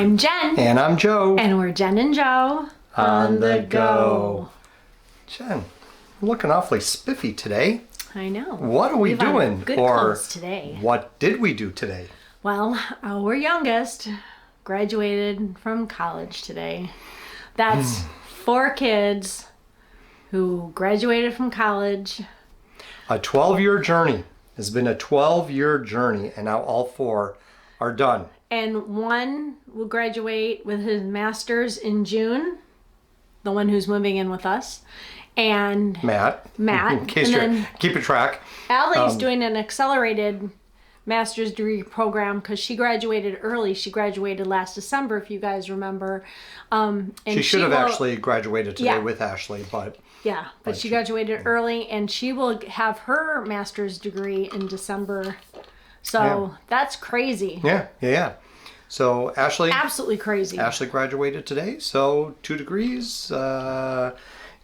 I'm Jen. And I'm Joe. And we're Jen and Joe on the go. Jen, you're looking awfully spiffy today. I know. What are we doing? Good clothes today. What did we do today? Well, our youngest graduated from college today. That's 4 kids who graduated from college. A 12-year journey. It's been a 12-year journey, and now all 4 are done. And one will graduate with his master's in June, the one who's moving in with us. And Matt. In case you're keeping track. Allie's doing an accelerated master's degree program because she graduated early. She graduated last December, if you guys remember. And she should have actually graduated today with Ashley, but... Yeah, but she graduated early, and she will have her master's degree in December. So that's crazy. Yeah. So Ashley... Absolutely crazy. Ashley graduated today, so 2 degrees. I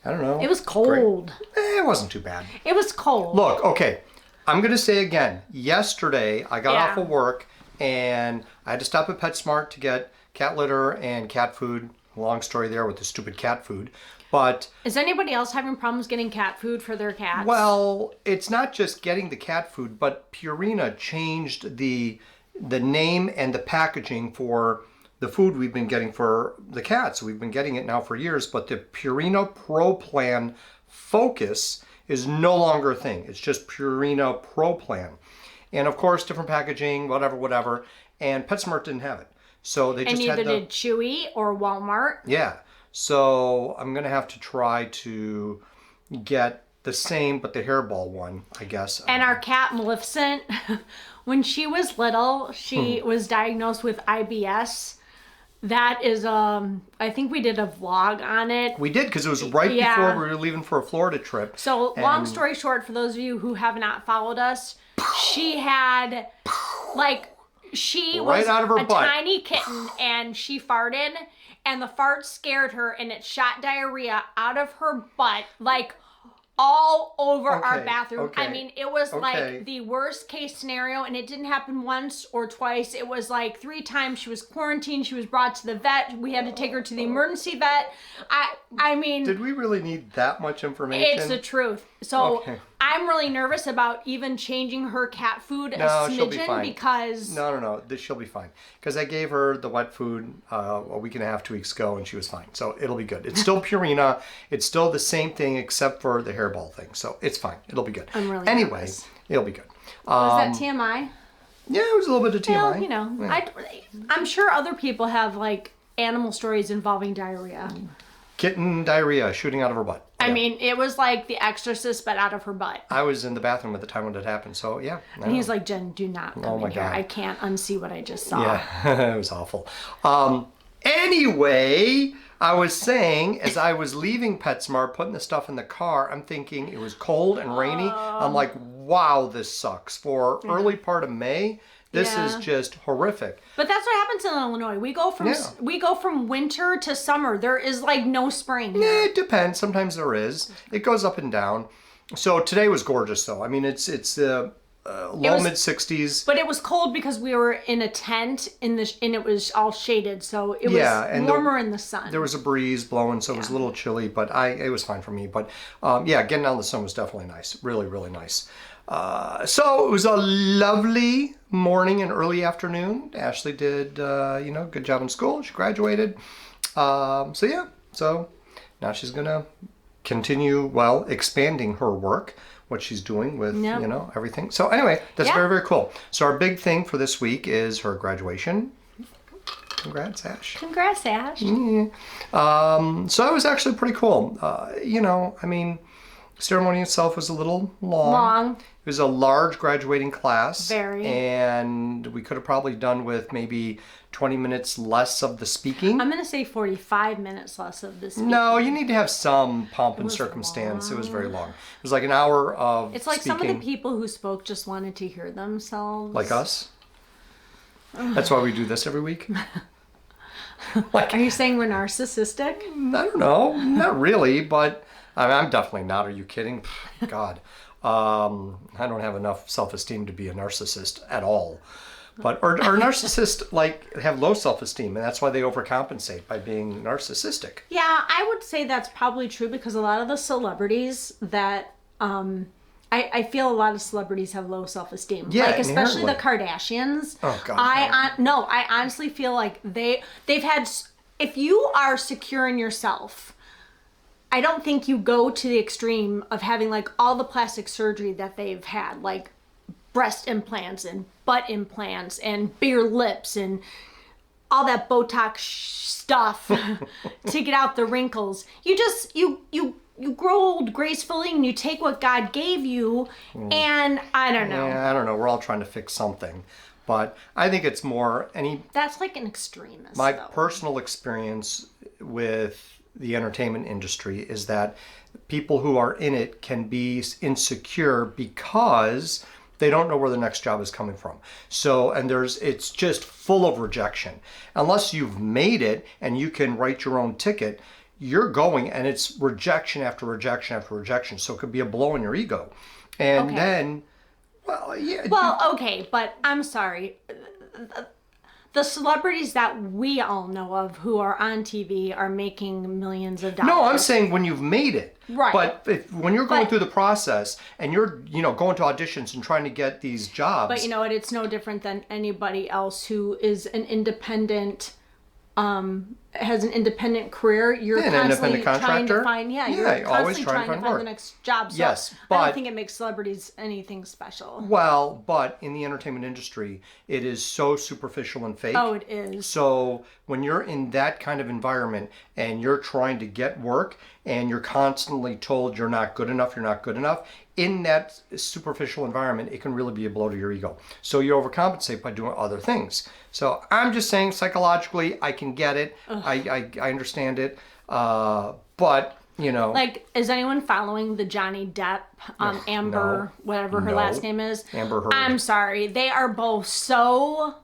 don't know. It was cold. It wasn't too bad. It was cold. Look, okay. I'm going to say again, yesterday I got off of work and I had to stop at PetSmart to get cat litter and cat food. Long story there with the stupid cat food. But is anybody else having problems getting cat food for their cats? Well, it's not just getting the cat food, but Purina changed the name and the packaging for the food we've been getting for the cats. We've been getting it now for years, but the Purina Pro Plan Focus is no longer a thing. It's just Purina Pro Plan. And of course, different packaging, whatever. And PetSmart didn't have it. So they just had neither did Chewy or Walmart. Yeah. So I'm going to have to try to get the same, but the hairball one, I guess. And our cat, Maleficent, when she was little, she was diagnosed with IBS. That is, I think we did a vlog on it. We did, because it was right before we were leaving for a Florida trip. So, long story short, for those of you who have not followed us, she had, she was out of her a butt. tiny kitten, and she farted, and the fart scared her, and it shot diarrhea out of her butt, all over our bathroom. I mean, it was like the worst case scenario, and it didn't happen once or twice. It was like 3 times. She was quarantined. She was brought to the vet. We had to take her to the emergency vet. I mean... Did we really need that much information? It's the truth. So I'm really nervous about even changing her cat food a smidgen, she'll be fine. Because... No. She'll be fine. Because I gave her the wet food a week and a half, 2 weeks ago, and she was fine. So it'll be good. It's still Purina. It's still the same thing except for the hairball thing. So it's fine. It'll be good. I'm really nervous. It'll be good. Was that TMI? Yeah, it was a little bit of TMI. Well, I'm sure other people have animal stories involving diarrhea. Kitten diarrhea shooting out of her butt. I mean, it was like The Exorcist, but out of her butt. I was in the bathroom at the time when it happened, so yeah. And he's like, Jen, do not come in here. I can't unsee what I just saw. Yeah, it was awful. Anyway, I was saying, as I was leaving PetSmart, putting the stuff in the car, I'm thinking it was cold and rainy. I'm like, wow, this sucks. For early part of May, this is just horrific. But that's what happens in Illinois. We go from winter to summer. There is no spring here. Yeah, it depends. Sometimes there is. It goes up and down. So today was gorgeous, though. I mean, it's low mid 60s. But it was cold because we were in a tent and it was all shaded, so it was warmer in the sun. There was a breeze blowing, so it was a little chilly, but it was fine for me. But getting out in the sun was definitely nice. Really, really nice. So it was a lovely morning and early afternoon. Ashley did, good job in school. She graduated. So now she's going to continue, expanding her work, what she's doing with, everything. So anyway, that's very, very cool. So our big thing for this week is her graduation. Congrats, Ash. Congrats, Ash. So that was actually pretty cool. Ceremony itself was a little long. It was a large graduating class. Very. And we could have probably done with maybe 20 minutes less of the speaking. I'm going to say 45 minutes less of the speaking. No, you need to have some pomp and circumstance. Long. It was very long. It was like an hour of It's like speaking. Some of the people who spoke just wanted to hear themselves. Like us? That's why we do this every week? Are you saying we're narcissistic? I don't know. Not really, but... I'm definitely not. Are you kidding? God. I don't have enough self-esteem to be a narcissist at all. But or narcissists like have low self-esteem, and that's why they overcompensate by being narcissistic. Yeah, I would say that's probably true because a lot of the celebrities that I feel a lot of celebrities have low self-esteem. Yeah, like especially the inherently. Kardashians. Oh God. I honestly feel like they've had. If you are secure in yourself, I don't think you go to the extreme of having like all the plastic surgery that they've had, like breast implants and butt implants and bigger lips and all that Botox stuff to get out the wrinkles. You just you grow old gracefully and you take what God gave you, and I don't know. Yeah, I don't know. We're all trying to fix something, but I think it's more That's like an extremist. My though. personal experience with the entertainment industry is that people who are in it can be insecure because they don't know where the next job is coming from. So, and it's just full of rejection. Unless you've made it and you can write your own ticket, you're going and it's rejection after rejection after rejection. So it could be a blow in your ego. And then, well, yeah. Well, okay, but I'm sorry. The celebrities that we all know of who are on TV are making millions of dollars. No, I'm saying when you've made it. Right. But when you're going through the process and you're, going to auditions and trying to get these jobs. But you know what? It's no different than anybody else who is an independent, has an independent career. You're constantly trying to find, you're always constantly trying to find work. the next job. So Yes, I don't think it makes celebrities anything special. Well, but in the entertainment industry, it is so superficial and fake. Oh, it is. So when you're in that kind of environment and you're trying to get work and you're constantly told you're not good enough, in that superficial environment, it can really be a blow to your ego. So you overcompensate by doing other things. So I'm just saying psychologically, I can get it. I understand it. But, Like, is anyone following the Johnny Depp, Amber, whatever her last name is? Amber Heard. I'm sorry. They are both so...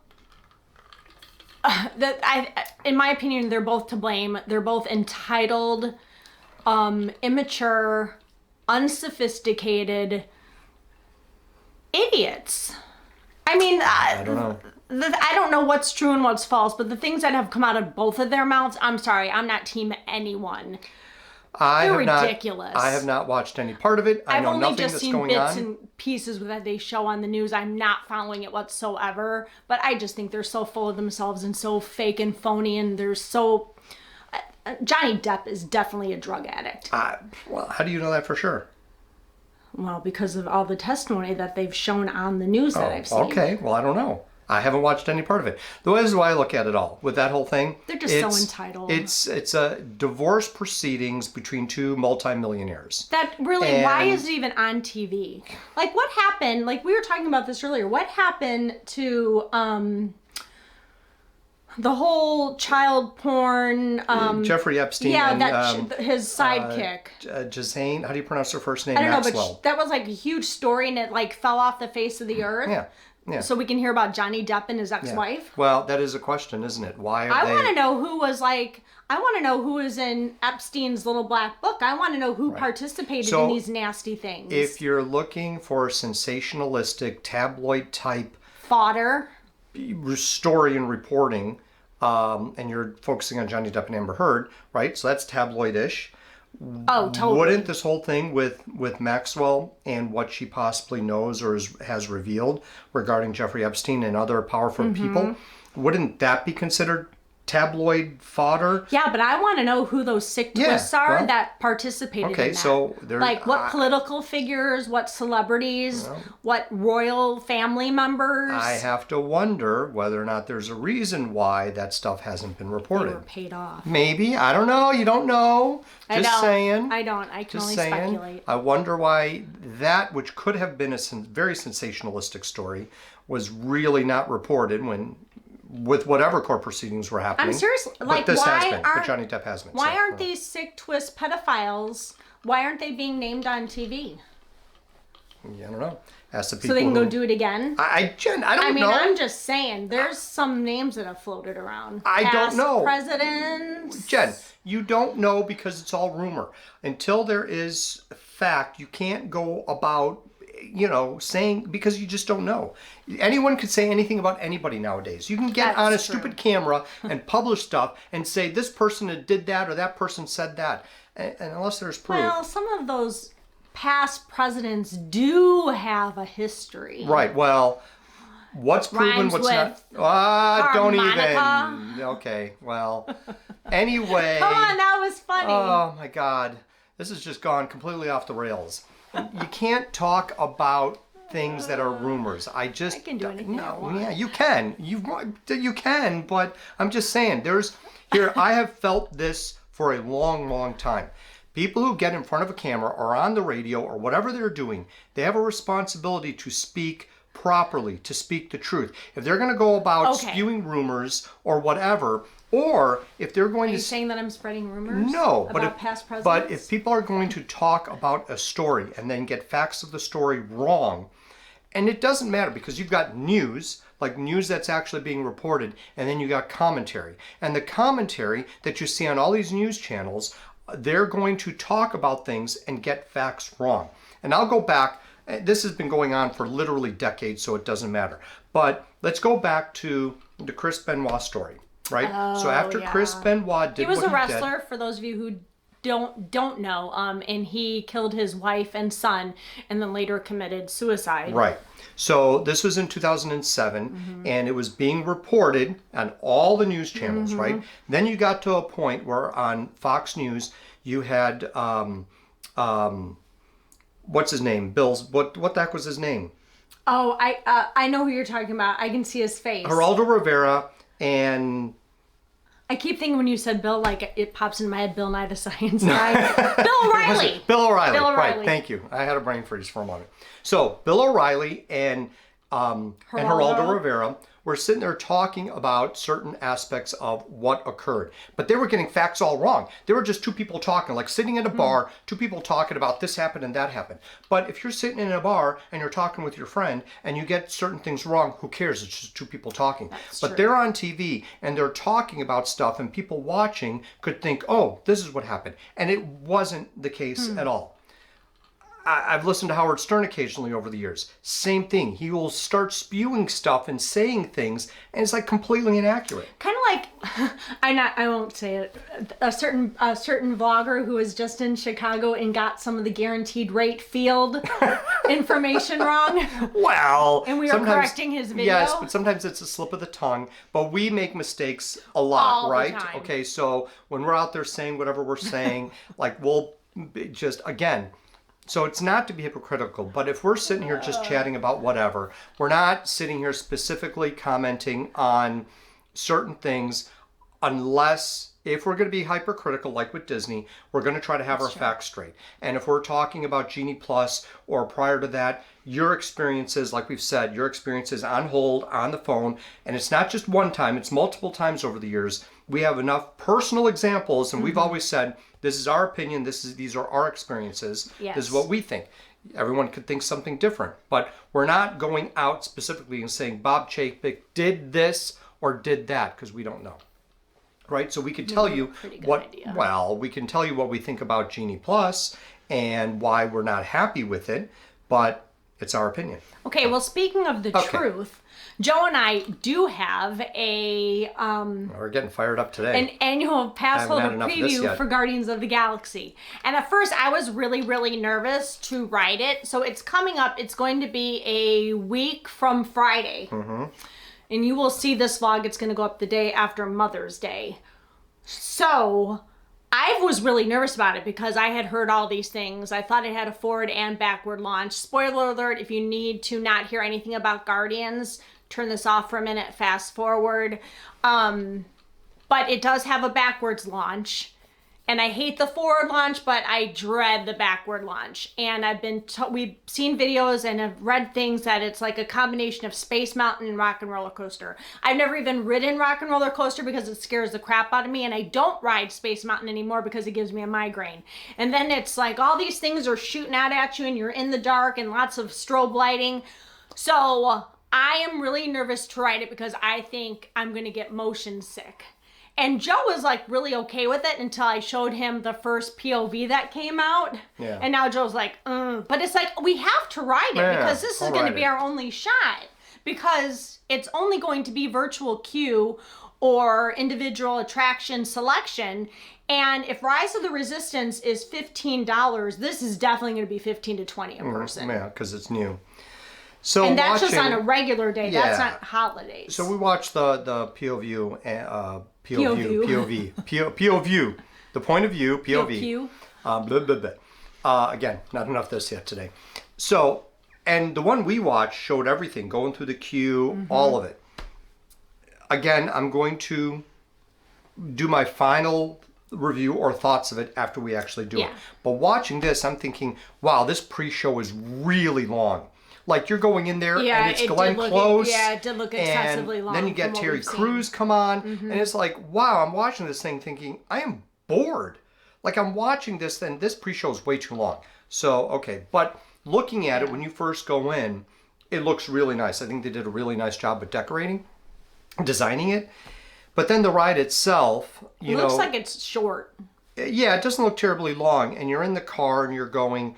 in my opinion, they're both to blame. They're both entitled, immature, unsophisticated idiots. I mean, I don't know. I don't know what's true and what's false, but the things that have come out of both of their mouths, I'm sorry, I'm not team anyone. They're ridiculous. I have not watched any part of it. I know nothing that's going on. I've only just seen bits and pieces that they show on the news. I'm not following it whatsoever, but I just think they're so full of themselves and so fake and phony, and they're so... Johnny Depp is definitely a drug addict. Well, how do you know that for sure? Well, because of all the testimony that they've shown on the news that I've seen. Okay, well, I don't know. I haven't watched any part of it. The way is why I look at it all with that whole thing. They're just so entitled. It's a divorce proceedings between two multimillionaires. That really, why is it even on TV? Like, what happened? Like, we were talking about this earlier. What happened to the whole child porn? Jeffrey Epstein. Yeah, and, his sidekick. Jazane, how do you pronounce her first name? I don't Maxwell. know, but that was like a huge story, and it like fell off the face of the earth. Yeah. Yeah. So we can hear about Johnny Depp and his ex-wife. Yeah. Well, that is a question, isn't it? Why are they... I want to know who was like... I want to know who was in Epstein's little black book. I want to know who participated in these nasty things. If you're looking for sensationalistic, tabloid-type... fodder. Story and reporting, and you're focusing on Johnny Depp and Amber Heard, right? So that's tabloid-ish. Oh, totally. Wouldn't this whole thing with Maxwell and what she possibly knows or has revealed regarding Jeffrey Epstein and other powerful people, wouldn't that be considered tabloid fodder? Yeah, but I want to know who those sick twists are that participated in that. So they're... Like, what political figures, what celebrities, what royal family members. I have to wonder whether or not there's a reason why that stuff hasn't been reported. They were paid off. Maybe. I don't know. You don't know. Just saying. I don't. I can only speculate. I wonder why that, which could have been a very sensationalistic story, was really not reported with whatever court proceedings were happening. I'm serious. Like, but this has been. But Johnny Depp has been. Why aren't these sick twist pedophiles? Why aren't they being named on TV? I don't know. Ask the people. So they can go do it again. Jen, I don't know. I mean, I'm just saying. There's some names that have floated around. I don't know. Presidents. Jen, you don't know because it's all rumor. Until there is fact, you can't go about saying, because you just don't know. Anyone could say anything about anybody nowadays. You can get on a stupid camera and publish stuff and say this person did that or that person said that. And unless there's proof. Well, some of those past presidents do have a history. Right. Well, what's proven, what's not? Don't even. Okay. Well, anyway. Come on, that was funny. Oh my God. This has just gone completely off the rails. You can't talk about things that are rumors. I can do anything I want. Yeah, you can. You can, but I'm just saying, I have felt this for a long, long time. People who get in front of a camera or on the radio or whatever they're doing, they have a responsibility to speak properly, to speak the truth. If they're going to go about spewing rumors or whatever, or if they're going to... Are you saying that I'm spreading rumors? No, about past presidents? But if people are going to talk about a story and then get facts of the story wrong, and it doesn't matter because you've got news, like news that's actually being reported, and then you got commentary. And the commentary that you see on all these news channels, they're going to talk about things and get facts wrong. And I'll go back, this has been going on for literally decades, so it doesn't matter. But let's go back to the Chris Benoit story. Right. So after Chris Benoit did, he was a wrestler. For those of you who don't know, and he killed his wife and son, and then later committed suicide. Right. So this was in 2007, and it was being reported on all the news channels. Right. Then you got to a point where on Fox News you had what's his name? Bill's what the heck was his name? Oh, I know who you're talking about. I can see his face. Geraldo Rivera. And I keep thinking when you said Bill, like it pops in my head, Bill Nye the Science Guy. Bill O'Reilly. Bill O'Reilly. Right. Thank you. I had a brain freeze for a moment. So Bill O'Reilly and Geraldo Rivera were sitting there talking about certain aspects of what occurred. But they were getting facts all wrong. They were just two people talking, like sitting in a bar, two people talking about this happened and that happened. But if you're sitting in a bar and you're talking with your friend and you get certain things wrong, who cares? It's just two people talking. But they're on TV and they're talking about stuff and people watching could think, oh, this is what happened. And it wasn't the case at all. I've listened to Howard Stern occasionally over the years. Same thing. He will start spewing stuff and saying things, and it's like completely inaccurate. Kind of like, I won't say it. A certain vlogger who was just in Chicago and got some of the guaranteed rate field information wrong. Well, and we were correcting his video. Yes, but sometimes it's a slip of the tongue. But we make mistakes a lot, all right? The time. Okay, so when we're out there saying whatever we're saying, like we'll just again. So it's not to be hypocritical, but if we're sitting here just chatting about whatever, we're not sitting here specifically commenting on certain things unless, if we're going to be hypercritical like with Disney, we're going to try to have our facts straight. And if we're talking about Genie Plus or prior to that, your experiences, like we've said, your experiences on hold, on the phone, and it's not just one time, it's multiple times over the years. We have enough personal examples, and we've always said, this is our opinion, these are our experiences, this is what we think. Everyone could think something different, but we're not going out specifically and saying Bob Chapek did this or did that, because we don't know. Right? So we could tell you we can tell you what we think about Genie Plus and why we're not happy with it, but it's our opinion. Okay, well, speaking of the truth, Joe and I do have a we're getting fired up today. An annual pass holder preview for Guardians of the Galaxy. And at first I was really, really nervous to write it. So it's coming up. It's going to be a week from Friday. And you will see this vlog. It's going to go up the day after Mother's Day. So I was really nervous about it because I had heard all these things. I thought it had a forward and backward launch. Spoiler alert, if you need to not hear anything about Guardians, turn this off for a minute, fast forward. But it does have a backwards launch. And I hate the forward launch, but I dread the backward launch. And we've seen videos and have read things that it's like a combination of Space Mountain and Rock and Roller Coaster. I've never even ridden Rock and Roller Coaster because it scares the crap out of me. And I don't ride Space Mountain anymore because it gives me a migraine. And then it's like all these things are shooting out at you and you're in the dark and lots of strobe lighting. So I am really nervous to ride it because I think I'm going to get motion sick. And Joe was like really okay with it until I showed him the first POV that came out. Yeah. And now Joe's like, but it's like, we have to ride it because this is going to be our only shot, because it's only going to be virtual queue or individual attraction selection. And if Rise of the Resistance is $15, this is definitely going to be 15 to 20 a person. Yeah, because it's new. So and that's just on a regular day. Yeah. That's not holidays. So we watched the POV, the point of view, POV. Blah, blah, blah. Again, not enough of this yet today. So, and the one we watched showed everything, going through the queue, all of it. Again, I'm going to do my final review or thoughts of it after we actually do it. But watching this, I'm thinking, wow, this pre-show is really long. Like, you're going in there, and it's Glenn Close. It did look excessively long. Then you get Terry Crews come on, and it's like, wow, I'm watching this thing thinking, I am bored. Like, I'm watching this, and this pre-show is way too long. So, okay, but looking at it, when you first go in, it looks really nice. I think they did a really nice job with decorating, designing it. But then the ride itself, you know... It looks like it's short. Yeah, it doesn't look terribly long, and you're in the car, and you're going...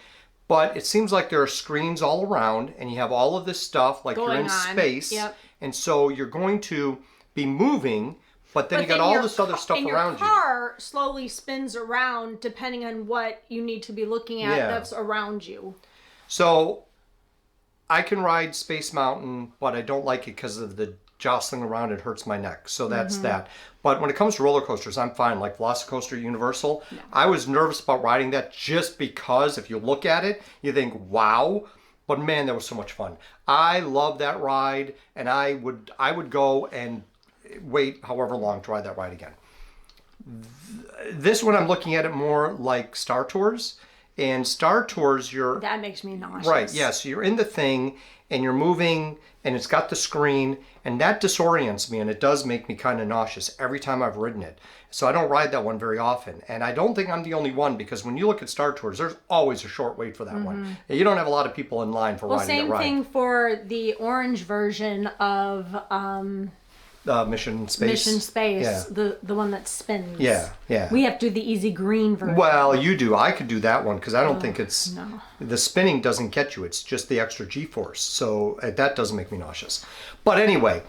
But it seems like there are screens all around, and you have all of this stuff, like you're in space. And so you're going to be moving, but then you got all this other stuff around you. Your car slowly spins around depending on what you need to be looking at that's around you. So I can ride Space Mountain, but I don't like it because of the jostling around. It hurts my neck. So that's that. But when it comes to roller coasters, I'm fine. Like Velocicoaster Universal, I was nervous about riding that just because if you look at it, you think, wow. But man, that was so much fun. I love that ride, and I would go and wait however long to ride that ride again. This one, I'm looking at it more like Star Tours. And Star Tours, that makes me nauseous. Right, yeah. So you're in the thing, and you're moving, and it's got the screen, and that disorients me, and it does make me kind of nauseous every time I've ridden it. So I don't ride that one very often. And I don't think I'm the only one, because when you look at Star Tours, there's always a short wait for that one. You don't have a lot of people in line for riding that ride. Same thing for the orange version of... Mission Space. Yeah. The one that spins. Yeah. We have to do the easy green version. Well, you do. I could do that one because I don't think it's... No. The spinning doesn't get you. It's just the extra G-force. So that doesn't make me nauseous. But anyway,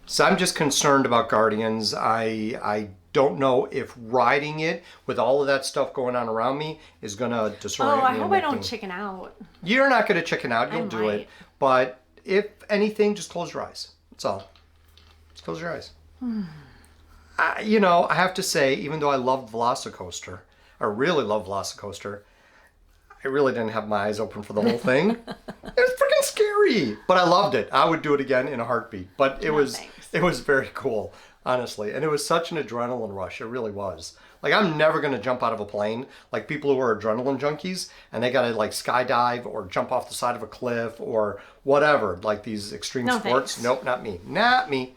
so I'm just concerned about Guardians. I don't know if riding it with all of that stuff going on around me is going to disorient me. I hope I don't chicken out. You're not going to chicken out. You'll do it. But if anything, just close your eyes. That's all. Close your eyes. I have to say, even though I love Velocicoaster, I really love Velocicoaster, I really didn't have my eyes open for the whole thing. It was freaking scary, but I loved it. I would do it again in a heartbeat. But it was very cool, honestly, and it was such an adrenaline rush. It really was. Like, I'm never going to jump out of a plane. Like, people who are adrenaline junkies, and they got to, like, skydive or jump off the side of a cliff or whatever, like these extreme sports. Thanks. Nope, not me. Not me.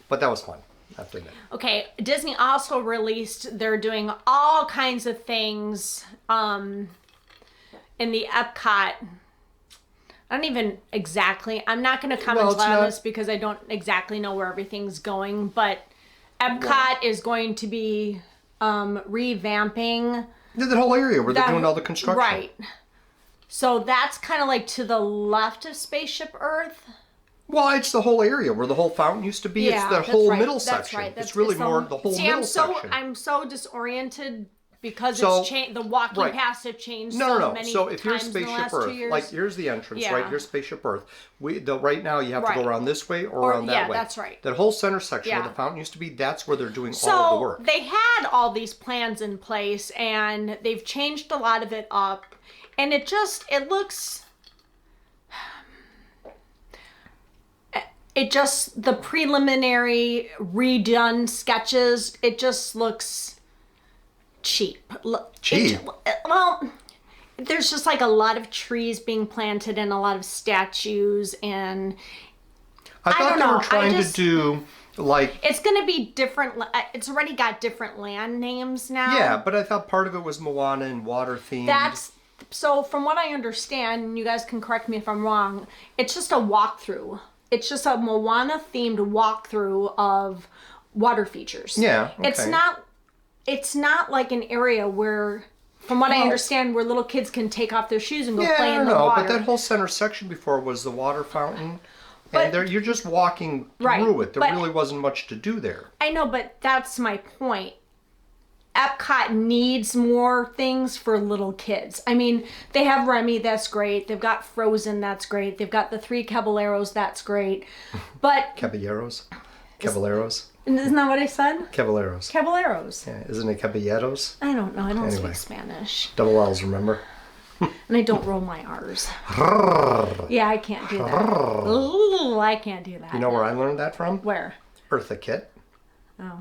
But that was fun, I have to admit. Okay, Disney also released, they're doing all kinds of things in the Epcot. I'm not going to comment on this because I don't exactly know where everything's going, but Epcot is going to be revamping. The whole area where they're doing all the construction. Right. So that's kind of like to the left of Spaceship Earth. Well, it's the whole area where the whole fountain used to be. It's the whole middle section. Right. It's really more the whole middle section. I'm so disoriented because it's changed. The walking paths have changed so many So if you're times in the Spaceship last 2 Earth, years. like here's the entrance, right? Here's Spaceship Earth. Right now you have to go around this way or around that way. Yeah, that's right. That whole center section where the fountain used to be, that's where they're doing all of the work. So they had all these plans in place, and they've changed a lot of it up, and it looks... the preliminary redone sketches, it just looks cheap. Cheap? Well, there's just like a lot of trees being planted and a lot of statues, and I thought they were trying to do like... It's going to be different. It's already got different land names now. Yeah, but I thought part of it was Moana and water themed. So from what I understand, and you guys can correct me if I'm wrong, it's just a walkthrough. It's just a Moana-themed walkthrough of water features. Yeah. Okay. It's not like an area where, from what I understand, where little kids can take off their shoes and go play in the water. But that whole center section before was the water fountain. And you're just walking through it. There really wasn't much to do there. I know, but that's my point. Epcot needs more things for little kids. I mean, they have Remy, that's great. They've got Frozen, that's great. They've got the 3 Caballeros, that's great. But Caballeros? Isn't that what I said? Caballeros. Caballeros. Yeah, isn't it caballeros? I don't know. I don't speak Spanish. Double L's, remember? And I don't roll my R's. Yeah, I can't do that. Ooh, I can't do that. You know where I learned that from? Where? Eartha Kitt. Oh.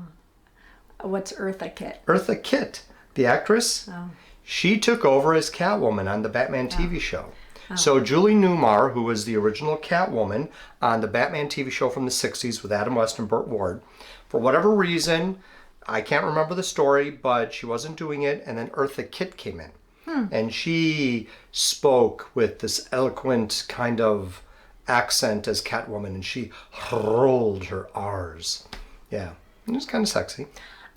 What's Eartha Kitt? Eartha Kitt, the actress. Oh. She took over as Catwoman on the Batman TV show. Oh. So Julie Newmar, who was the original Catwoman on the Batman TV show from the 60s with Adam West and Burt Ward, for whatever reason, I can't remember the story, but she wasn't doing it, and then Eartha Kitt came in. And she spoke with this eloquent kind of accent as Catwoman, and she rolled her R's. Yeah, it was kind of sexy.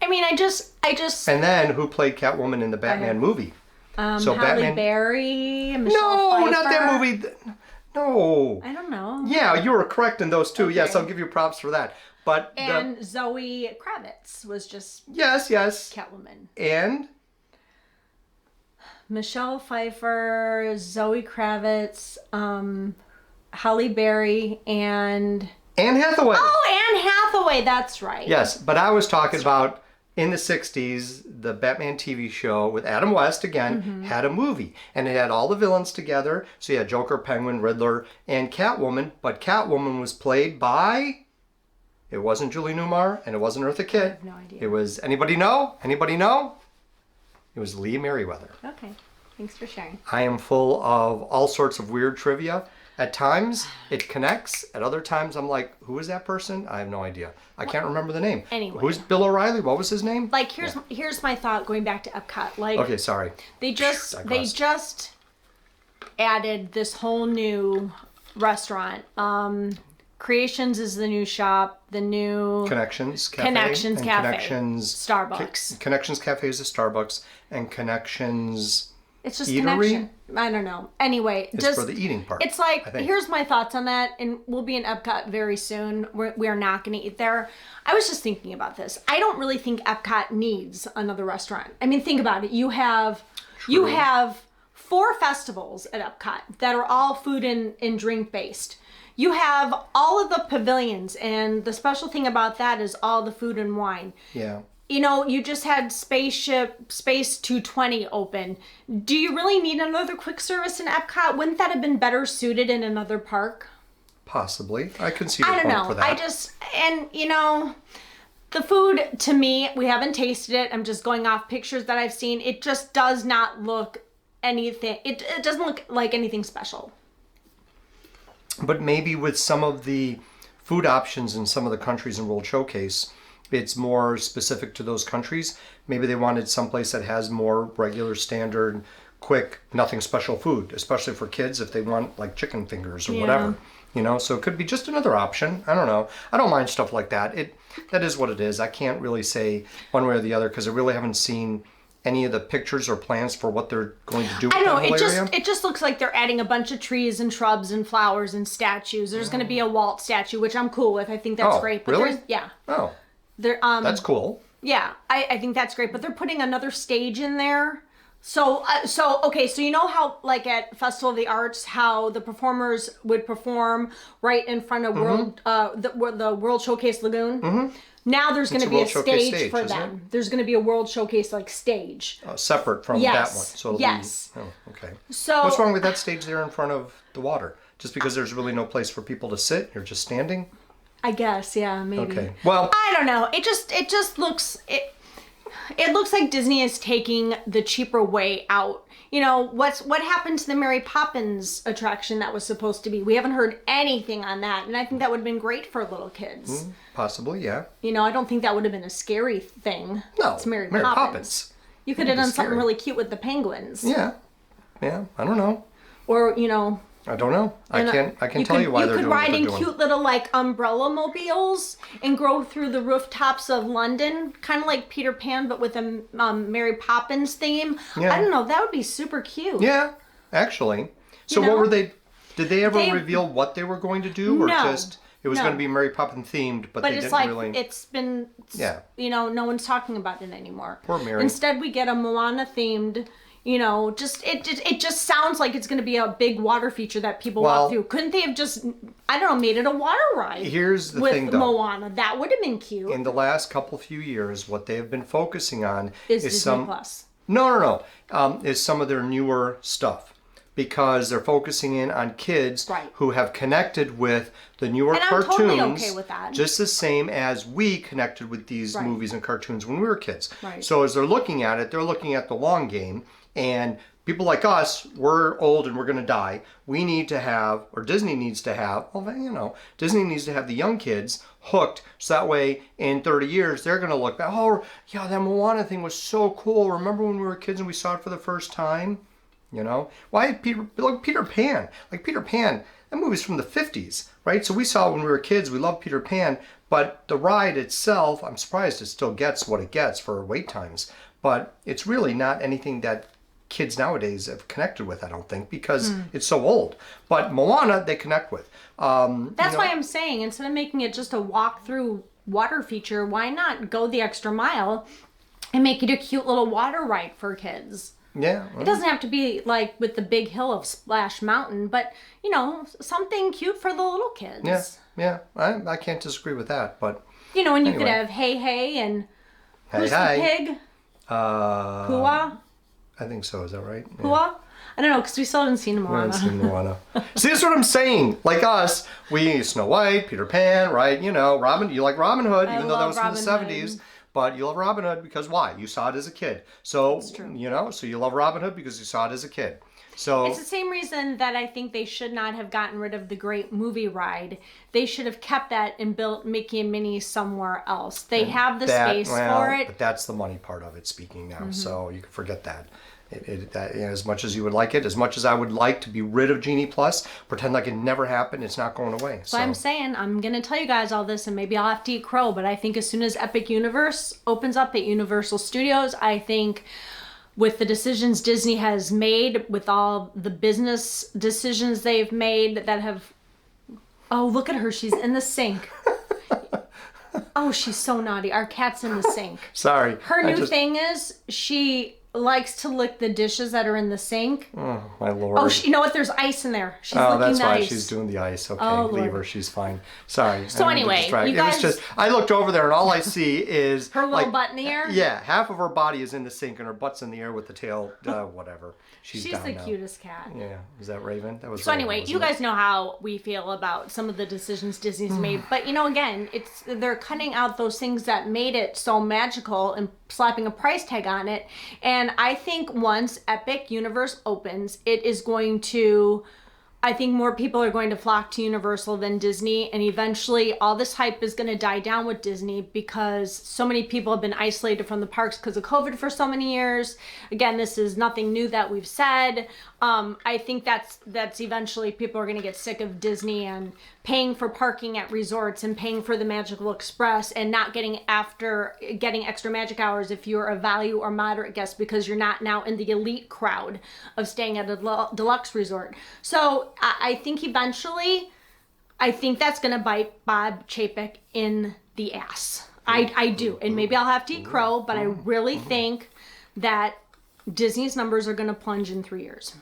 I mean, I just. And then who played Catwoman in the Batman movie? So Halle Berry, Michelle Pfeiffer. Not that movie. No. I don't know. Yeah, you were correct in those two. Okay. Yes, I'll give you props for that. But Zoe Kravitz was just. Yes. Catwoman. And. Michelle Pfeiffer, Zoe Kravitz, Halle Berry, and Anne Hathaway. Oh, Anne Hathaway, that's right. Yes, but I was talking about in the 60s, the Batman TV show with Adam West, again, had a movie. And it had all the villains together. So you had Joker, Penguin, Riddler, and Catwoman. But Catwoman was played by... It wasn't Julie Newmar, and it wasn't Eartha Kitt. I have no idea. It was... Anybody know? Anybody know? It was Leah Merriweather. Okay. Thanks for sharing. I am full of all sorts of weird trivia. At times, it connects. At other times, I'm like, who is that person? I have no idea. I can't remember the name. Anyway. Who's Bill O'Reilly? What was his name? Like, here's my thought going back to Epcot. Like, okay, sorry. They just added this whole new restaurant. Creations is the new shop. The new Connections Cafe. Connections Cafe. Connections Starbucks. Connections Cafe is a Starbucks, and Connections. It's just Eatery? Connection. I don't know. Anyway, it's for the eating part. It's like, here's my thoughts on that, and we'll be in Epcot very soon. We are not going to eat there. I was just thinking about this. I don't really think Epcot needs another restaurant. I mean, think about it. You have 4 festivals at Epcot that are all food and drink based. You have all of the pavilions, and the special thing about that is all the food and wine. Yeah. You know, you just had Space 220 open. Do you really need another quick service in Epcot? Wouldn't that have been better suited in another park? Possibly. I can see the point for that. I just, and you know, the food, to me, we haven't tasted it. I'm just going off pictures that I've seen. It just does not look anything, it doesn't look like anything special. But maybe with some of the food options in some of the countries in World Showcase, it's more specific to those countries. Maybe they wanted someplace that has more regular, standard, quick, nothing special food, especially for kids if they want like chicken fingers or whatever. You know, so it could be just another option. I don't know. I don't mind stuff like that. That is what it is. I can't really say one way or the other because I really haven't seen any of the pictures or plans for what they're going to do with that whole area. It just looks like they're adding a bunch of trees and shrubs and flowers and statues. There's going to be a Walt statue, which I'm cool with. I think that's great. But really? Yeah. Oh. That's cool. Yeah, I think that's great. But they're putting another stage in there. So you know how, like at Festival of the Arts, how the performers would perform right in front of the World Showcase Lagoon? Mm-hmm. Now there's going to be a stage for them. There's going to be a World Showcase like stage. Separate from that one. So it'll be, okay. So what's wrong with that stage there in front of the water? Just because there's really no place for people to sit? You're just standing? I guess, yeah, maybe. Okay. Well, I don't know. It just looks it looks like Disney is taking the cheaper way out. You know, what happened to the Mary Poppins attraction that was supposed to be? We haven't heard anything on that, and I think that would have been great for little kids. Possibly, yeah. You know, I don't think that would have been a scary thing. No, it's Mary Poppins. You could have done something really cute with the penguins. Yeah, I don't know. Or, you know, I don't know. I can tell you why they're doing what they're doing. You could ride in cute little like umbrella mobiles and go through the rooftops of London, kind of like Peter Pan, but with a Mary Poppins theme. Yeah. I don't know. That would be super cute. Yeah, actually. So what were they? Did they ever reveal what they were going to do, or just it was going to be Mary Poppins themed? But they didn't really. It's been. Yeah. You know, no one's talking about it anymore. Poor Mary. Instead, we get a Moana themed. You know, it just sounds like it's going to be a big water feature that people walk through. Couldn't they have just, I don't know, made it a water ride? Here's the thing, though. With Moana. That would have been cute. In the last few years, what they have been focusing on is Disney some... Plus. No. Is some of their newer stuff. Because they're focusing in on kids who have connected with the newer cartoons. And I'm totally okay with that. Just the same as we connected with these movies and cartoons when we were kids. Right. So as they're looking at it, they're looking at the long game. And people like us, we're old and we're going to die. We need to have, or Disney needs to have, Disney needs to have the young kids hooked. So that way in 30 years, they're going to look back. Oh, yeah, that Moana thing was so cool. Remember when we were kids and we saw it for the first time? You know? Why Peter Pan. Like Peter Pan, that movie's from the 50s, right? So we saw it when we were kids. We loved Peter Pan. But the ride itself, I'm surprised it still gets what it gets for wait times. But it's really not anything that kids nowadays have connected with, I don't think, because it's so old. But Moana, they connect with. That's why I'm saying, instead of making it just a walk-through water feature, why not go the extra mile and make it a cute little water ride for kids? Yeah. Well. It doesn't have to be like with the big hill of Splash Mountain, but, you know, something cute for the little kids. Yeah. I can't disagree with that, but... You know, and you could have Hey Hey and... Who's the pig? Pua? I think so. Is that right? Pua? Yeah. I don't know, because we still haven't seen Moana. We haven't seen Moana. See, that's what I'm saying. Like us, we Snow White, Peter Pan, right? You know, Robin. You like Robin Hood, even though that was from the 70s. But you love Robin Hood because why? You saw it as a kid. So, you know, so you love Robin Hood because you saw it as a kid. So it's the same reason that I think they should not have gotten rid of the Great Movie Ride. They should have kept that and built Mickey and Minnie somewhere else. They have the space for it. But that's the money part of it speaking now. So you can forget that. As much as you would like it, as much as I would like to be rid of Genie Plus, pretend like it never happened, it's not going away. So I'm saying, I'm going to tell you guys all this, and maybe I'll have to eat crow, but I think as soon as Epic Universe opens up at Universal Studios, I think with the decisions Disney has made, with all the business decisions they've made that have... Oh, look at her, she's in the sink. Oh, she's so naughty. Our cat's in the sink. Sorry. Her new thing is, she likes to lick the dishes that are in the sink. Oh, my Lord. Oh, you know what? There's ice in there. She's licking the ice. Oh, that's why she's doing the ice. Okay, leave her. She's fine. Sorry. So anyway, you guys... It was just, I looked over there and all I see is... her little butt in the air? Yeah, half of her body is in the sink and her butt's in the air with the tail, whatever. She's down the now. Cutest cat. Yeah. Is that Raven? That was So Raven, anyway, you guys know how we feel about some of the decisions Disney's made. But, you know, again, they're cutting out those things that made it so magical and slapping a price tag on it. And I think once Epic Universe opens, it is going to... I think more people are going to flock to Universal than Disney, and eventually all this hype is going to die down with Disney because so many people have been isolated from the parks because of COVID for so many years. Again, this is nothing new that we've said. I think that's eventually people are going to get sick of Disney and paying for parking at resorts and paying for the Magical Express and not getting extra magic hours if you're a value or moderate guest because you're not now in the elite crowd of staying at a deluxe resort. So I think eventually, that's going to bite Bob Chapek in the ass. I do. And maybe I'll have to eat crow, but I really think that Disney's numbers are going to plunge in 3 years.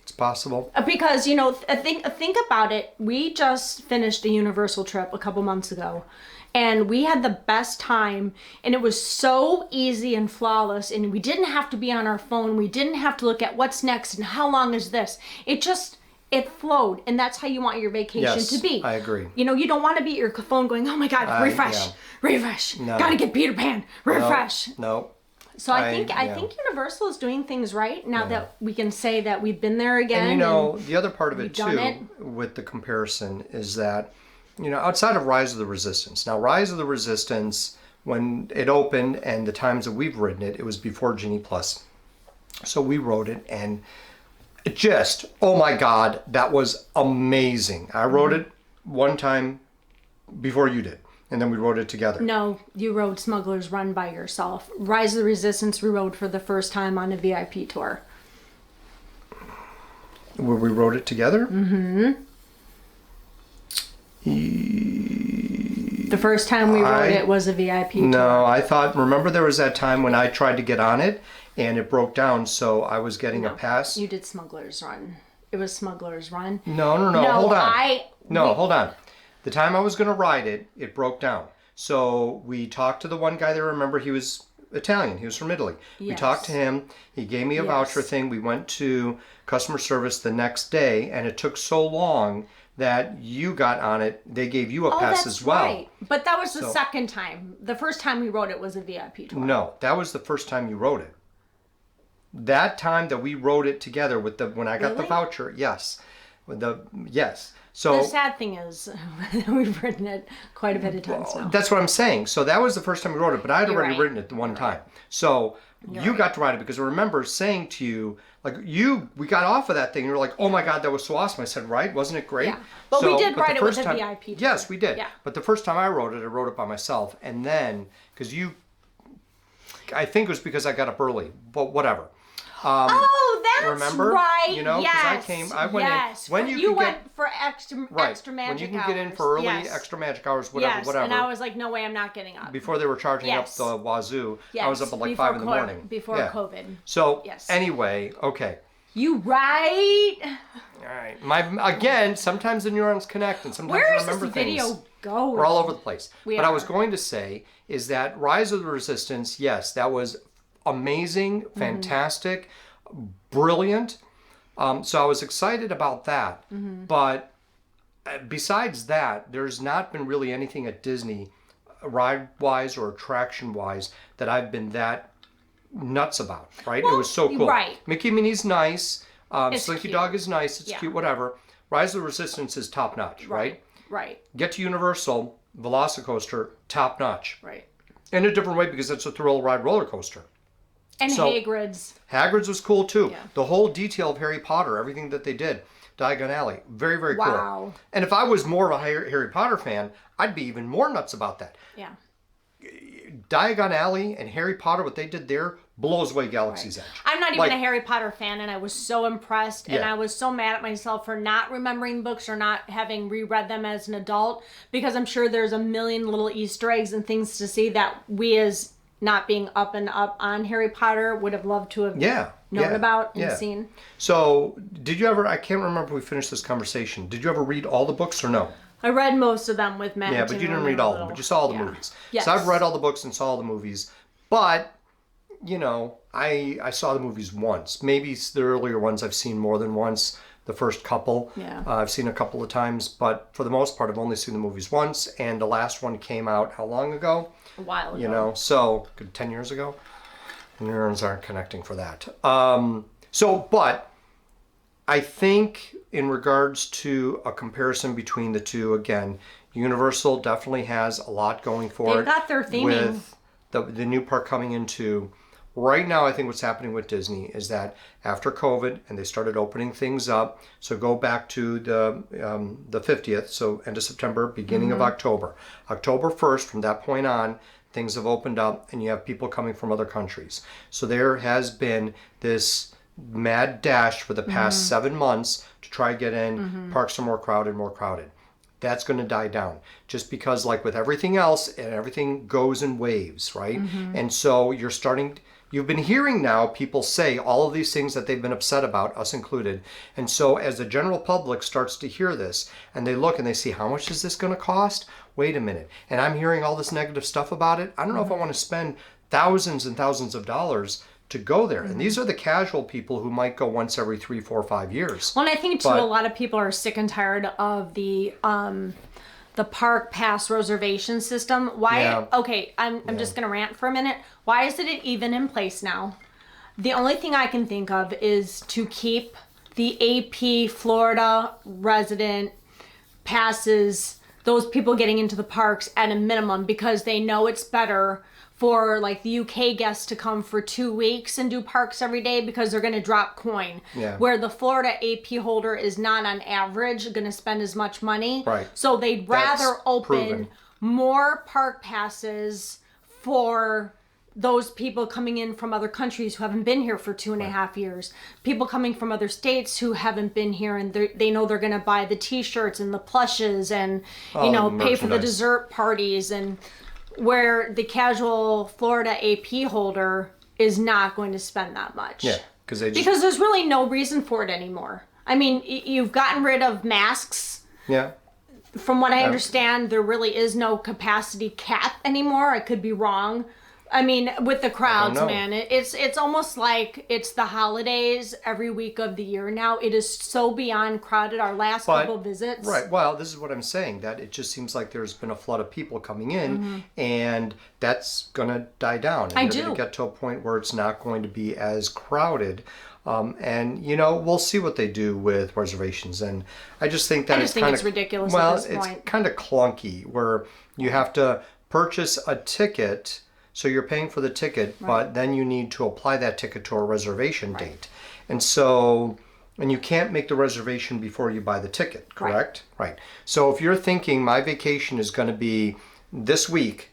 It's possible. Because, you know, think about it. We just finished a Universal trip a couple months ago. And we had the best time. And it was so easy and flawless. And we didn't have to be on our phone. We didn't have to look at what's next and how long is this. It flowed. And that's how you want your vacation to be. I agree. You know, you don't want to be at your phone going, oh my God, refresh. No. Gotta get Peter Pan, refresh. No. So I think Universal is doing things right now that we can say that we've been there again. And you know, the other part of it too, with the comparison, is that, you know, outside of Rise of the Resistance. Now, Rise of the Resistance, when it opened and the times that we've ridden it, it was before Genie Plus. So we rode it, and just, oh my God, that was amazing. I wrote it one time before you did, and then we wrote it together. No, you rode Smuggler's Run by yourself. Rise of the Resistance we rode for the first time on a VIP tour. Where we wrote it together? Mm-hmm. The first time we wrote it was a VIP tour. No, I thought, remember there was that time when I tried to get on it and it broke down, so I was getting a pass? You did Smuggler's Run. It was Smuggler's Run. No, hold on. Hold on. The time I was going to ride it, it broke down. So we talked to the one guy there. Remember, he was Italian. He was from Italy. Yes. We talked to him. He gave me a voucher thing. We went to customer service the next day, and it took so long that you got on it. They gave you a pass as well. Right. But that was the second time. The first time we rode it was a VIP tour. No, that was the first time you rode it. That time that we rode it together with when I got the voucher, yes. So the sad thing is we've ridden it quite a bit of times now. That's what I'm saying. So that was the first time we rode it, but I had already ridden it the one time. So you got to ride it because I remember saying to you, like we got off of that thing and you were like, oh my God, that was so awesome. I said, right? Wasn't it great? Yeah. But we did ride it with a VIP tour. Yes, we did. Yeah. But the first time I rode it by myself. And then, because I think it was because I got up early, but whatever. That's right. You know, because I went in. When you went for extra magic when you can hours. get in for early extra magic hours, whatever. And I was like, no way, I'm not getting up. Before they were charging up the wazoo, I was up at like 5 in the morning. Before COVID. So anyway, okay. You right. All right. Again, sometimes the neurons connect and sometimes I remember things. Where is this video going? We're all over the place. But I was going to say is that Rise of the Resistance, yes, that was amazing, fantastic, brilliant. So I was excited about that. But besides that, there's not been really anything at Disney, ride-wise or attraction-wise, that I've been that nuts about, right? It was so cool. Right. Mickey Minnie's nice. Slinky cute. Dog is nice. It's cute, whatever. Rise of the Resistance is top-notch, right? Right. Get to Universal, Velocicoaster, top-notch. Right. In a different way because it's a thrill ride roller coaster. And Hagrid's. Hagrid's was cool too. Yeah. The whole detail of Harry Potter, everything that they did. Diagon Alley, very, very cool. Wow. And if I was more of a Harry Potter fan, I'd be even more nuts about that. Yeah. Diagon Alley and Harry Potter, what they did there, blows away Galaxy's Edge. I'm not even a Harry Potter fan, and I was so impressed, and I was so mad at myself for not remembering books or not having reread them as an adult, because I'm sure there's a million little Easter eggs and things to see that we as not being up and up on Harry Potter would have loved to have known about and seen. So, did you ever, I can't remember if we finished this conversation, did you ever read all the books or no? I read most of them with Matt. Yeah, but you didn't read all of them, but you saw all the movies. Yes. So I've read all the books and saw all the movies, but, you know, I saw the movies once. Maybe the earlier ones I've seen more than once, the first couple. Yeah. I've seen a couple of times, but for the most part, I've only seen the movies once, and the last one came out how long ago? A while ago. You know, so 10 years ago. Neurons aren't connecting for that. But I think in regards to a comparison between the two, again, Universal definitely has a lot going for it. They've got their theming. With the new park coming into. Right now, I think what's happening with Disney is that after COVID and they started opening things up, so go back to the 50th, so end of September, beginning of October. October 1st, from that point on, things have opened up and you have people coming from other countries. So there has been this mad dash for the past 7 months to try to get in. Parks are more crowded. That's going to die down just because, like with everything else, and everything goes in waves, right? And so you've been hearing now people say all of these things that they've been upset about, us included. And so as the general public starts to hear this and they look and they see, how much is this going to cost? Wait a minute. And I'm hearing all this negative stuff about it. I don't know if I want to spend thousands and thousands of dollars to go there. And these are the casual people who might go once every 3, 4, 5 years. Well, and I think too, a lot of people are sick and tired of the park pass reservation system. Why? Yeah. Okay, I'm just gonna rant for a minute. Why isn't it even in place now? The only thing I can think of is to keep the AP Florida resident passes, those people getting into the parks at a minimum, because they know it's better for like the UK guests to come for 2 weeks and do parks every day because they're going to drop coin. Yeah. Where the Florida AP holder is not on average going to spend as much money. Right. So they'd rather That's open proven. more park passes for those people coming in from other countries who haven't been here for 2.5 years. People coming from other states who haven't been here, and they know they're going to buy the T-shirts and the plushes and, you know, pay for the merchandise. dessert parties, and where the casual Florida AP holder is not going to spend that much. Yeah, because there's really no reason for it anymore. I mean, you've gotten rid of masks. Yeah. From what I understand, there really is no capacity cap anymore. I could be wrong. I mean, with the crowds, man, it's almost like it's the holidays every week of the year now. It is so beyond crowded. Our last couple visits. Right. Well, this is what I'm saying, that it just seems like there's been a flood of people coming in, and that's going to die down. And they're going to get to a point where it's not going to be as crowded. And, you know, we'll see what they do with reservations. And I just think that it's ridiculous at this point. It's kind of clunky where you have to purchase a ticket. So you're paying for the ticket, but then you need to apply that ticket to a reservation date. And so, and you can't make the reservation before you buy the ticket, correct? Right. So if you're thinking my vacation is going to be this week,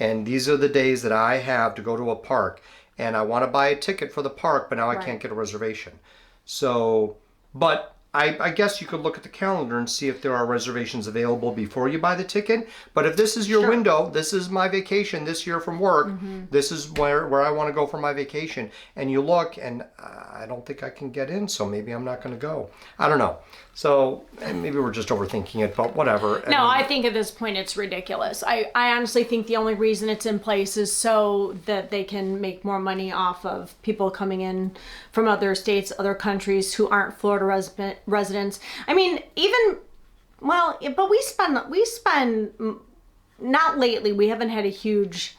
and these are the days that I have to go to a park, and I want to buy a ticket for the park, but now I can't get a reservation. So, but I guess you could look at the calendar and see if there are reservations available before you buy the ticket. But if this is your window, this is my vacation this year from work, this is where I want to go for my vacation, and you look and I don't think I can get in, so maybe I'm not going to go. I don't know. So maybe we're just overthinking it, but whatever. No, I think at this point it's ridiculous. I honestly think the only reason it's in place is so that they can make more money off of people coming in from other states, other countries who aren't Florida residents. I mean, but we spend not lately. We haven't had a huge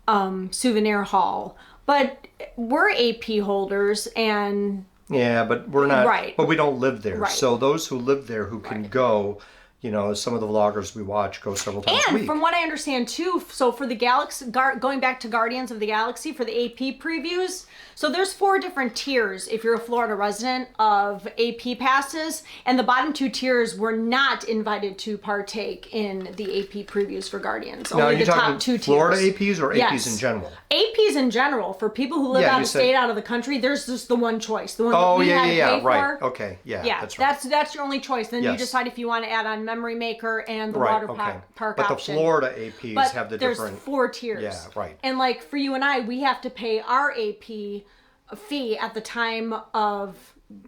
souvenir haul, but we're AP holders and. Yeah, but we're not, but we don't live there. Right. So those who live there who can go, you know, some of the vloggers we watch go several times a week. And from what I understand too, so for the Galaxy, going back to Guardians of the Galaxy, for the AP previews, so there's 4 different tiers if you're a Florida resident of AP passes, and the bottom 2 tiers were not invited to partake in the AP previews for Guardians. Now, Only are you the talking top 2 tiers. Florida APs or APs Yes. in general? APs in general, for people who live out of state, out of the country, there's just the one choice. The one that we had to pay right. for. Okay, yeah, that's right. That's your only choice. Then you decide if you want to add on Memory Maker and the water park but option. The Florida APs have the there's different. 4 tiers. Yeah, right. And like for you and I, we have to pay our AP fee at the time of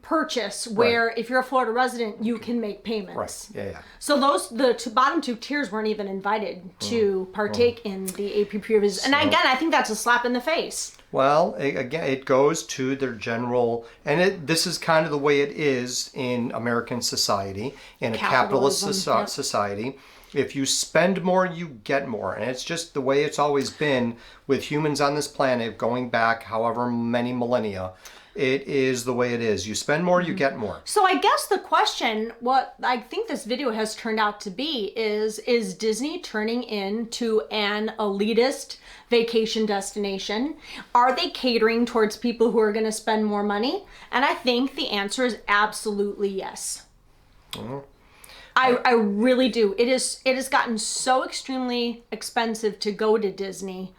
purchase, where if you're a Florida resident, you can make payments. Right. Yeah. So the bottom 2 tiers weren't even invited to partake in the AP previews. And again, I think that's a slap in the face. Well, again, it goes to their general, and this is kind of the way it is in American society, in a capitalist society. If you spend more, you get more. And it's just the way it's always been with humans on this planet, going back however many millennia. It is the way it is. You spend more, you get more. So I guess the question, what I think this video has turned out to be is Disney turning into an elitist vacation destination? Are they catering towards people who are going to spend more money? And I think the answer is absolutely yes. I really do. It has gotten so extremely expensive to go to Disney,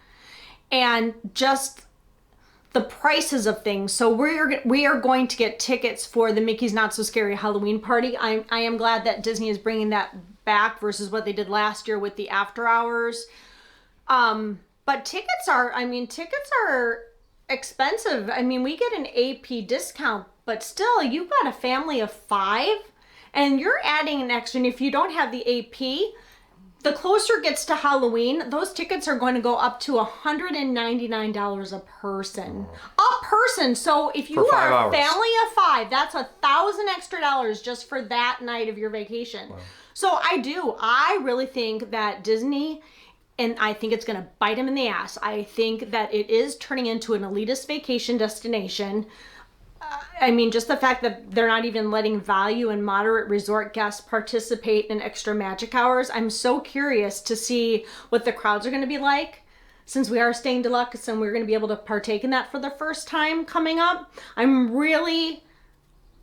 and just the prices of things. So we are going to get tickets for the Mickey's Not So Scary Halloween Party. I am glad that Disney is bringing that back versus what they did last year with the after hours. But tickets are expensive. I mean, we get an AP discount, but still, you've got a family of 5, and you're adding an extra. And if you don't have the AP, the closer it gets to Halloween, those tickets are going to go up to $199 a person. A person. So if you are a family of 5, that's $1,000 extra just for that night of your vacation. Wow. So I really think that Disney, and I think it's going to bite them in the ass. I think that it is turning into an elitist vacation destination. I mean, just the fact that they're not even letting value and moderate resort guests participate in extra magic hours. I'm so curious to see what the crowds are going to be like. since we are staying deluxe and we're going to be able to partake in that for the first time coming up, I'm really,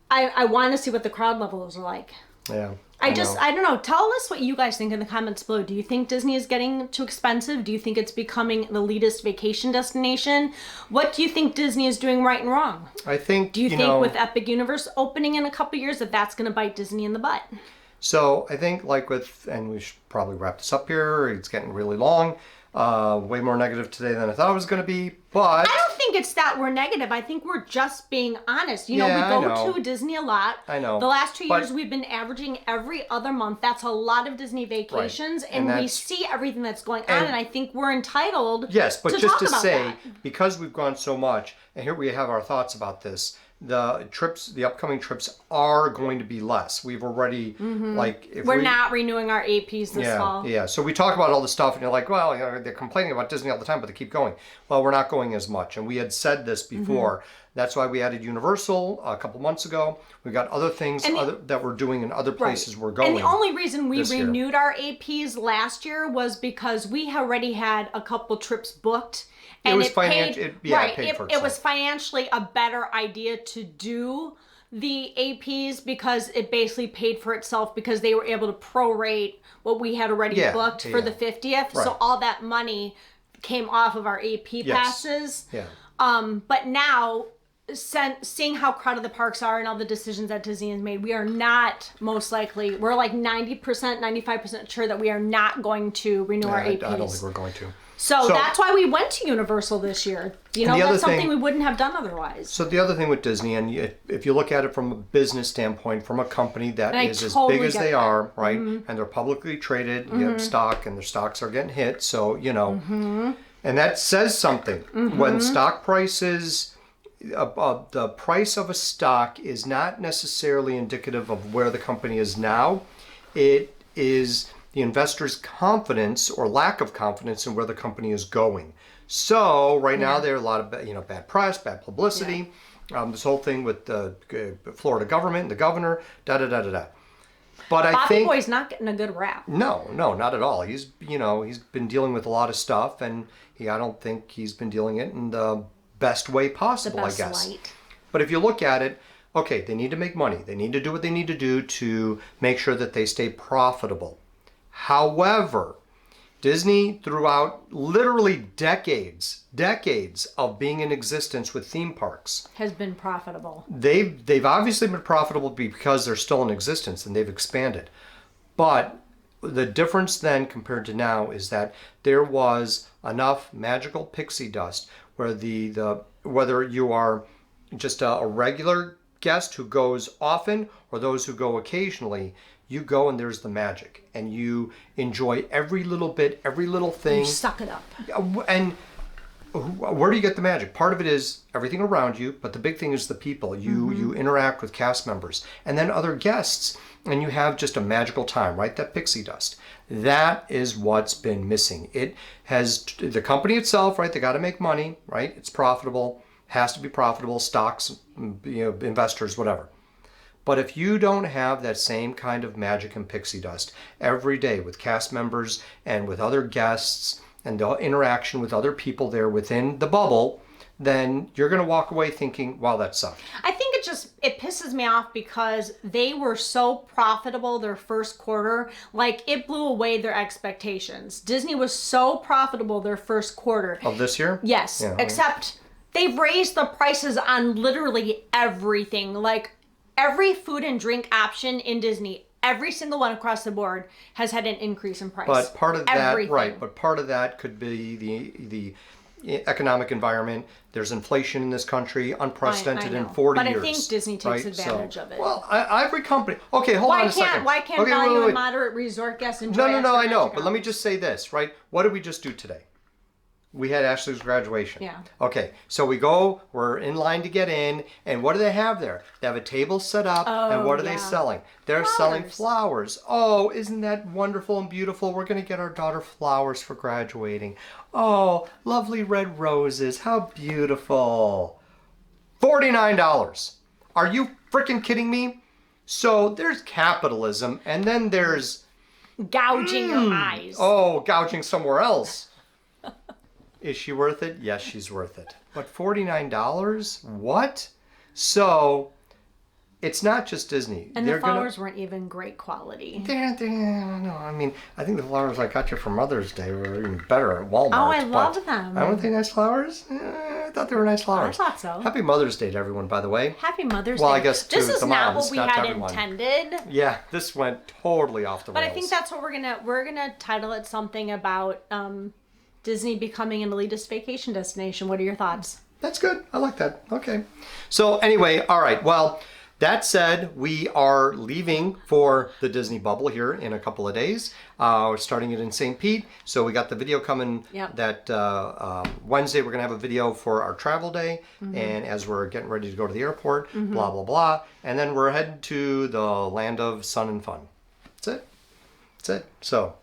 I want to see what the crowd levels are like. Yeah. I don't know. Tell us what you guys think in the comments below. Do you think Disney is getting too expensive? Do you think it's becoming an elitist vacation destination? What do you think Disney is doing right and wrong? I think, do you think with Epic Universe opening in a couple years that's going to bite Disney in the butt? So I think and we should probably wrap this up here. It's getting really long. Way more negative today than I thought it was going to be, but... I don't think it's that we're negative. I think we're just being honest. We go to Disney a lot. I know. The last 2 years we've been averaging every other month. That's a lot of Disney vacations, and we see everything that's going on, and I think we're entitled but to just talk to about say, that. because we've gone so much, and here we have our thoughts about this, the upcoming trips are going to be less. We've already, we're not renewing our APs this fall. Yeah, so we talk about all this stuff, and you're like, well, they're complaining about Disney all the time, but they keep going. Well, we're not going as much, and we had said this before. That's why we added Universal a couple months ago. We've got other things that we're doing in other places we're going. And the only reason we renewed our APs last year was because we already had a couple trips booked. And it was financially a better idea to do the APs because it basically paid for itself because they were able to prorate what we had already booked for the 50th. Right. So all that money came off of our AP passes. Yeah. But now, seeing how crowded the parks are and all the decisions that Disney has made, we are not most likely, we're like 90%, 95% sure that we are not going to renew our APs. I don't think we're going to. So that's why we went to Universal this year. That's something we wouldn't have done otherwise. So the other thing with Disney, and if you look at it from a business standpoint, from a company that is as big as they are, right, and they're publicly traded, you have stock, and their stocks are getting hit, so, and that says something. When stock prices, the price of a stock is not necessarily indicative of where the company is now. It is the investor's confidence or lack of confidence in where the company is going. So right now there are a lot of bad press, bad publicity. This whole thing with the Florida government, the governor, da-da-da-da-da. But Bobby Boy's not getting a good rap. No, not at all. He's been dealing with a lot of stuff, and I don't think he's been dealing it in the best way possible, I guess. Light. But if you look at it, okay, they need to make money. They need to do what they need to do to make sure that they stay profitable. However, Disney, throughout literally decades of being in existence with theme parks, has been profitable. They've obviously been profitable because they're still in existence and they've expanded. But the difference then compared to now is that there was enough magical pixie dust where whether you are just a regular guest who goes often or those who go occasionally, you go and there's the magic and you enjoy every little bit, every little thing. You suck it up. And where do you get the magic? Part of it is everything around you, but the big thing is the people. You interact with cast members and then other guests, and you have just a magical time, right? That pixie dust. That is what's been missing. It has the company itself, right? They got to make money, right? It's profitable, has to be profitable, stocks, investors, whatever. But if you don't have that same kind of magic and pixie dust every day with cast members and with other guests and the interaction with other people there within the bubble, then you're going to walk away thinking, wow, that sucked. I think it pisses me off because they were so profitable their first quarter, like it blew away their expectations. Disney was so profitable their first quarter. Of this year? Yes, yeah. Except they've raised the prices on literally everything. Like every food and drink option in Disney, every single one across the board has had an increase in price. But part of that, right? But part of that could be the economic environment. There's inflation in this country, unprecedented in 40 years. But I think Disney takes advantage of it. Well, every company. Okay, hold on a second. Why can't value and moderate resort guests enjoy? No, I know. But let me just say this, right? What did we just do today? We had Ashley's graduation. Yeah. Okay, so we're in line to get in, and what do they have there? They have a table set up, and what are they selling? They're selling flowers. Oh, isn't that wonderful and beautiful? We're going to get our daughter flowers for graduating. Oh, lovely red roses. How beautiful. $49. Are you freaking kidding me? So there's capitalism, and then there's gouging your eyes. Oh, gouging somewhere else. Is she worth it? Yes, she's worth it. But $49? What? So it's not just Disney. And the flowers weren't even great quality. No, I mean, I think the flowers I got you for Mother's Day were even better at Walmart. Oh, I love them. Aren't they nice flowers? I thought they were nice flowers. I thought so. Happy Mother's Day to everyone, by the way. Happy Mother's Day. Well, I guess to this is the not moms, what we not had to everyone. intended. Yeah, this went totally off the rails. But I think that's what we're gonna title it something about Disney becoming an elitist vacation destination. What are your thoughts? That's good. I like that. Okay. So anyway, all right. Well, that said, we are leaving for the Disney bubble here in a couple of days. We're starting it in St. Pete. So we got the video coming that Wednesday. We're going to have a video for our travel day. And as we're getting ready to go to the airport, blah, blah, blah. And then we're heading to the land of sun and fun. That's it. That's it. So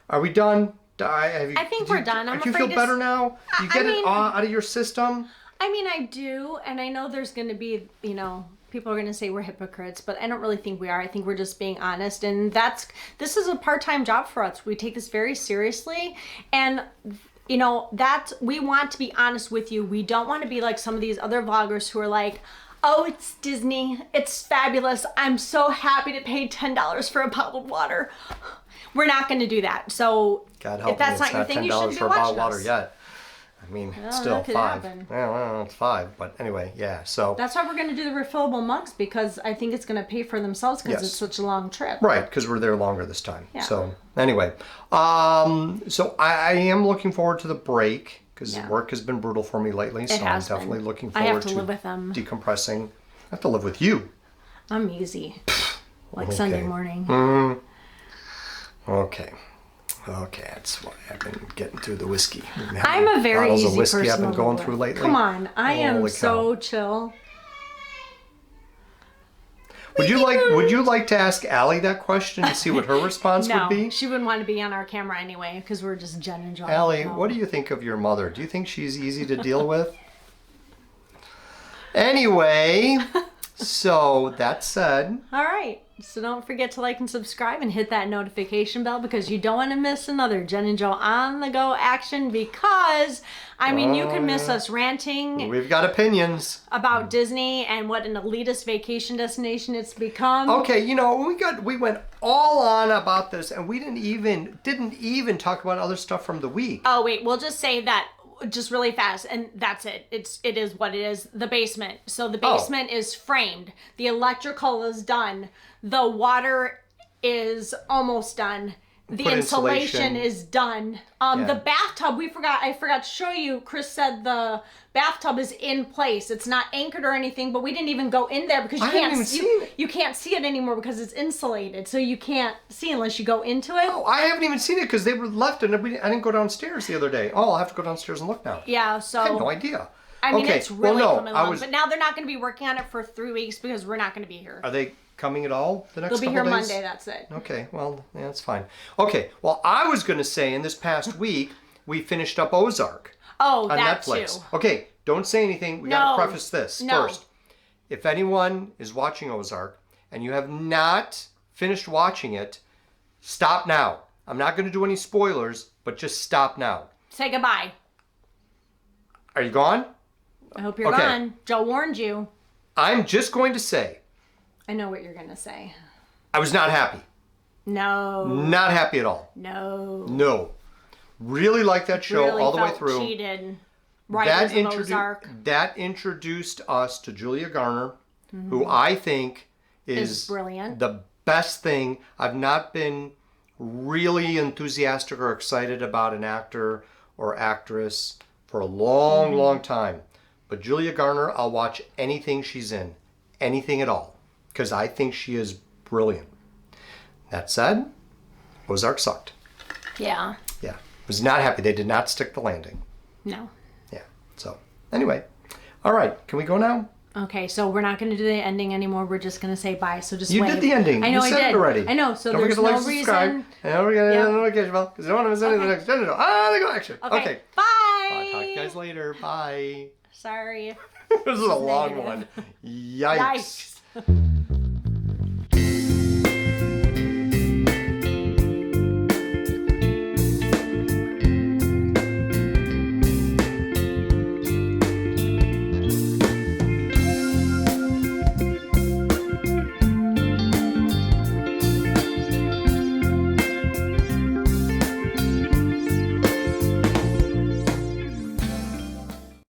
are we done? I think we're done. Do you feel better now? Do you get it out of your system? I mean, I do. And I know there's going to be, people are going to say we're hypocrites, but I don't really think we are. I think we're just being honest. And this is a part-time job for us. We take this very seriously. And, we want to be honest with you. We don't want to be like some of these other vloggers who are like, oh, it's Disney. It's fabulous. I'm so happy to pay $10 for a bottle of water. We're not going to do that. So God help if that's me, not your thing, you shouldn't be for a bottle of watching water us. yet. I mean, Well, still that could $5. happen. Well, it's $5, but anyway, yeah. So that's why we're going to do the refillable mugs, because I think it's going to pay for themselves because it's such a long trip. Right, because we're there longer this time. Yeah. So anyway, so I am looking forward to the break because work has been brutal for me lately. So I'm definitely looking forward I have to live with them. Decompressing. I have to live with you. I'm easy. Like Sunday morning. Okay. Okay, that's why I've been getting through the whiskey. I'm a very bottles easy of whiskey person I've been to going live through with. lately. Come on, I am Holy so cow. chill. Would you like to ask Allie that question and see what her response would be? No, she wouldn't want to be on our camera anyway because we're just Jen and John. Allie, what do you think of your mother? Do you think she's easy to deal with? Anyway, so that said. All right. So don't forget to like and subscribe and hit that notification bell because you don't want to miss another Jen and Joe on the go action because, you can miss us ranting. We've got opinions. About Disney and what an elitist vacation destination it's become. Okay, we went all on about this and we didn't even talk about other stuff from the week. Oh, wait, we'll just say that just really fast and that's it. It is what it is. The basement. So the basement is framed. The electrical is done. The water is almost done. The insulation is done. The bathtub, I forgot to show you. Chris said the bathtub is in place. It's not anchored or anything, but we didn't even go in there because you can't see it anymore because it's insulated. So you can't see unless you go into it. Oh, I haven't even seen it because they were left and I didn't go downstairs the other day. Oh, I'll have to go downstairs and look now. Yeah, so I had no idea. It's really coming along. But now they're not going to be working on it for 3 weeks because we're not going to be here. Are they coming at all the next couple days? They'll be here Monday, that's it. Okay, well, yeah, that's fine. Okay, well, I was going to say in this past week, we finished up Ozark on that Netflix. Too. Okay, don't say anything. We got to preface this first. If anyone is watching Ozark and you have not finished watching it, stop now. I'm not going to do any spoilers, but just stop now. Say goodbye. Are you gone? I hope you're gone. Joe warned you. I'm just going to say. I know what you're going to say. I was not happy. No. Not happy at all. No. No. Really liked that show all the way through. Cheated. Writers of Ozark. That introduced us to Julia Garner, who I think is brilliant. The best thing. I've not been really enthusiastic or excited about an actor or actress for a long, long time. But Julia Garner, I'll watch anything she's in. Anything at all. Because I think she is brilliant. That said, Ozark sucked. Yeah. Yeah. Was not happy. They did not stick the landing. No. Yeah. So, anyway. All right. Can we go now? Okay, so we're not going to do the ending anymore. We're just going to say bye. So just You wave. did the ending. I know you said I did. It already. I know. So don't there's forget to no like, reason. subscribe. And don't forget to hit the notification bell because you don't want to miss any of the next agenda. They go action. Okay. Bye. I'll talk to you guys later. Bye. Sorry. This is a long one. Yikes.